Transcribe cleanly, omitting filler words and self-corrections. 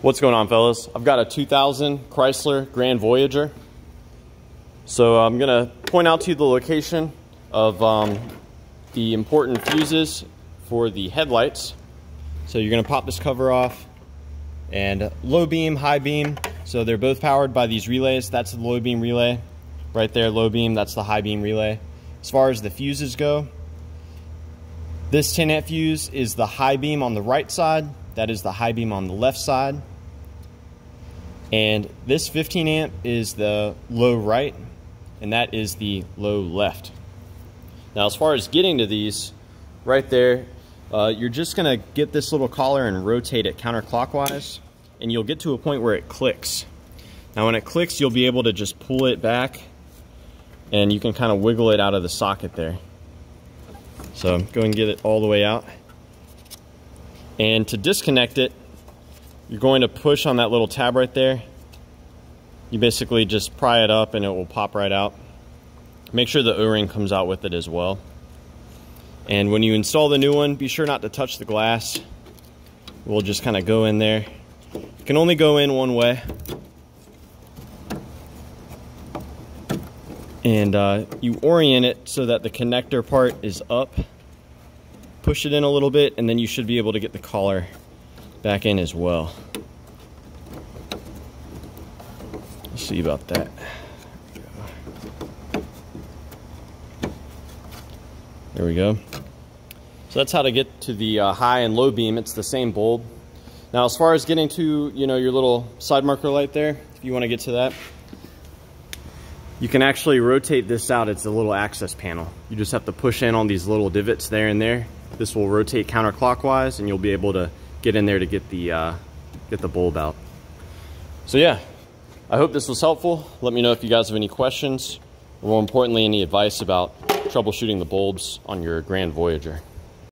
What's going on, fellas? I've got a 2000 Chrysler Grand Voyager. So I'm gonna point out to you the location of the important fuses for the headlights. So you're gonna pop this cover off, and low beam, high beam. So they're both powered by these relays. That's the low beam relay. Right there, low beam, that's the high beam relay. As far as the fuses go, this 10 amp fuse is the high beam on the right side. That is the high beam on the left side. And this 15 amp is the low right, and that is the low left. Now, as far as getting to these, right there, you're just gonna get this little collar and rotate it counterclockwise, and you'll get to a point where it clicks. Now, when it clicks, you'll be able to just pull it back, and you can kind of wiggle it out of the socket there. So go and get it all the way out. And to disconnect it, you're going to push on that little tab right there. You basically just pry it up and it will pop right out. Make sure the O-ring comes out with it as well. And when you install the new one, be sure not to touch the glass. We'll just kind of go in there. You can only go in one way. And you orient it so that the connector part is up. Push it in a little bit, and then you should be able to get the collar back in as well. Let's see about that. There we go. So that's how to get to the high and low beam. It's the same bulb. Now, as far as getting to, your little side marker light there, if you want to get to that, you can actually rotate this out. It's a little access panel. You just have to push in on these little divots there and there. This will rotate counterclockwise, and you'll be able to get in there to get the bulb out. So yeah, I hope this was helpful. Let me know if you guys have any questions, or more importantly, any advice about troubleshooting the bulbs on your Grand Voyager.